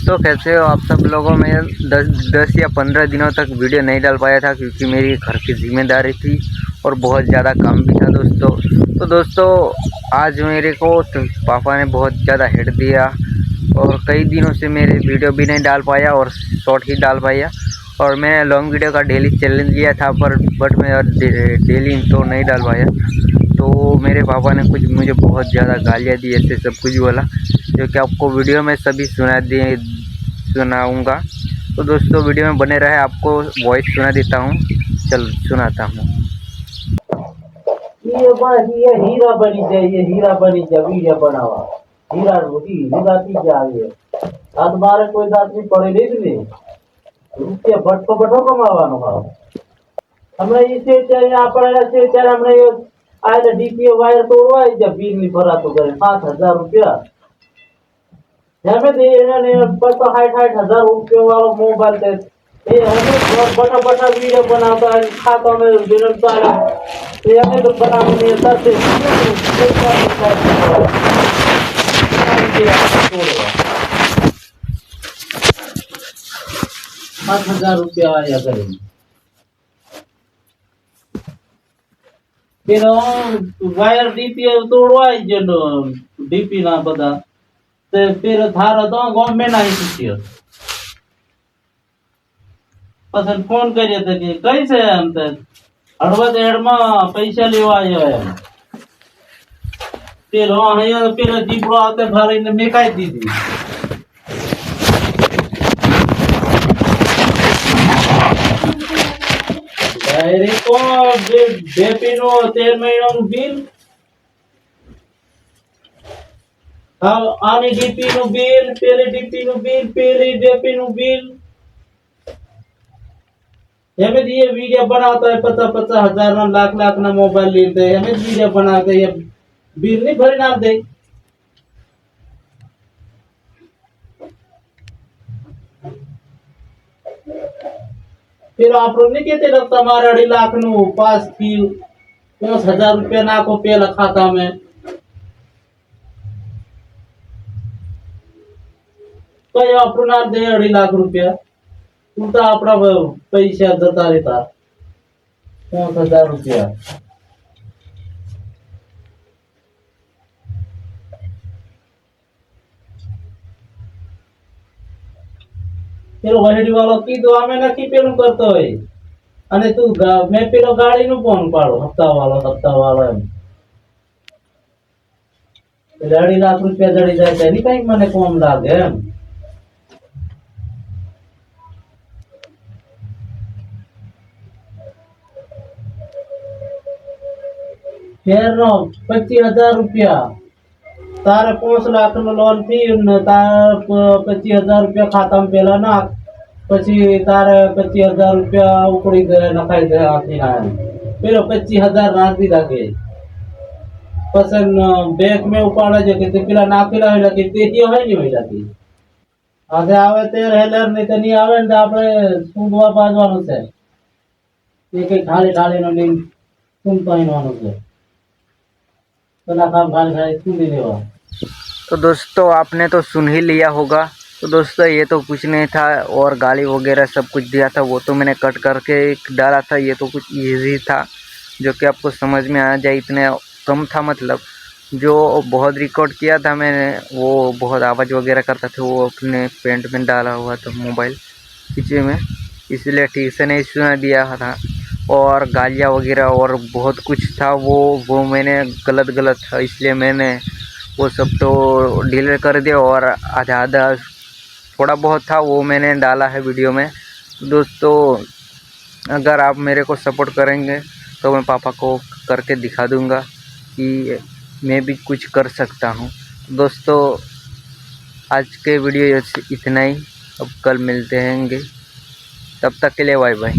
दोस्तों कैसे हो आप सब लोगों में 10 या 15 दिनों तक वीडियो नहीं डाल पाया था क्योंकि मेरी घर की जिम्मेदारी थी और बहुत ज़्यादा काम भी था दोस्तों। तो दोस्तों आज मेरे को तो पापा ने बहुत ज़्यादा हिट दिया और कई दिनों से मेरे वीडियो भी नहीं डाल पाया और शॉर्ट ही डाल पाया। और मैंने लॉन्ग वीडियो का डेली चैलेंज लिया था बट मैं डेली तो नहीं डाल पाया। तो मेरे पापा ने कुछ मुझे बहुत ज़्यादा गालियाँ दी, ऐसे सब कुछ बोला जो कि आपको वीडियो में सभी सुनाऊंगा। तो दोस्तों वीडियो में बने रहे, आपको वॉइस सुना देता हूँ, चल सुनाता हूँ। ये हीरा बनी जाए, ये हीरा बनी जाए, वीडियो बनावा हीरा रोटी हीरा की जाए आज मारे कोई दांत नहीं पड़े नहीं रुपये बटको बटो कमाવાનો भाव हमने इसे चाहिए આપણે છે ત્યારે हमने આલે ડીપીઓ વાયર તોડવાય છે બિલ ની ભરાતો કરે 7000 રૂપિયા જેમે દે એને 60,000 રૂપિયા વાળો મોબાઈલ છે એ અમે બટા બટા વીડિયો બનાવતા ખાતા में बिना ताला ये हमें तो बनाने में सबसे 5000 रुपया आया करेंगे फिर वायर डीपी तोड़वाई जो डीपी ना बता ते फिर थारा तो गांव में नहीं पूछियो पसंद फोन करिए थे कि कैसे हम ते हड़वा देड़ में पैसा लेवा आयो है फिर वहां यहाँ फिर जीपड़ो आते भारी ने मेकाई दी थी डायरेक्ट को बेपी नो 13 महीना नु बिल हाँ आने डीपी नु बिल पहले डीपी नु बिल पहले बेपी नु बिल हमें ये वीडियो बनाता है 50,000 ना लाख ना मोबाइल लेते हैं हमें वीडियो बनाते हैं बिल नहीं भरे ना दे फिर आप लोग नहीं कहते रखता हमारा 2.5 लाख नु पास थी 5,000 रुपया ना को पहला खाता में तो ये अपना दे 2.5 लाख रुपया तू तो अपना पैसा देता रहता 5,000 रुपया પેલો વહેડી વાળો કીધું અમે નક્કી પેલું કરતો હોય અને તું મેં પેલો ગાડીનું ફોન પાડો હપ્તા વાળો એમ 2.5 લાખ રૂપિયા જડી જાય તેની કઈ મને કોમ લાગે એમ ફેરનો 25,000 રૂપિયા तारे 5 लाख नो लोन थी तार 25,000 रुपया खाता में पेला ना पची तारे 25,000 रुपया उपड़ी दे नखाई दे आती ना फिर 25,000 रांधी लागे पसंद बैंक में उपाड़ा जो कि पिला ना पिला है लगी तेजी है नहीं हो जाती आगे आवे ते हेलर नहीं तो नहीं आवे ने आपने सुनवा बाजवानो से एक एक ढाली नो नहीं सुन पाइनवानो से तो ना काम खाली सुन लेवा। तो दोस्तों आपने तो सुन ही लिया होगा। तो दोस्तों ये तो कुछ नहीं था और गाली वगैरह सब कुछ दिया था वो तो मैंने कट करके डाला था। ये तो कुछ इजी था जो कि आपको समझ में आ जाए, इतने कम था मतलब। जो बहुत रिकॉर्ड किया था मैंने वो बहुत आवाज़ वगैरह करता था, वो अपने पेंट में डाला हुआ था मोबाइल पीछे में, इसलिए ठीक से नहीं सुना दिया था। और गालियाँ वगैरह और बहुत कुछ था वो मैंने गलत था, इसलिए मैंने वो सब तो डिलीट कर दिया और आधा थोड़ा बहुत था वो मैंने डाला है वीडियो में। दोस्तों अगर आप मेरे को सपोर्ट करेंगे तो मैं पापा को करके दिखा दूंगा कि मैं भी कुछ कर सकता हूँ। दोस्तों आज के वीडियो इतना ही, अब कल मिलते हैंगे, तब तक के लिए बाय बाय।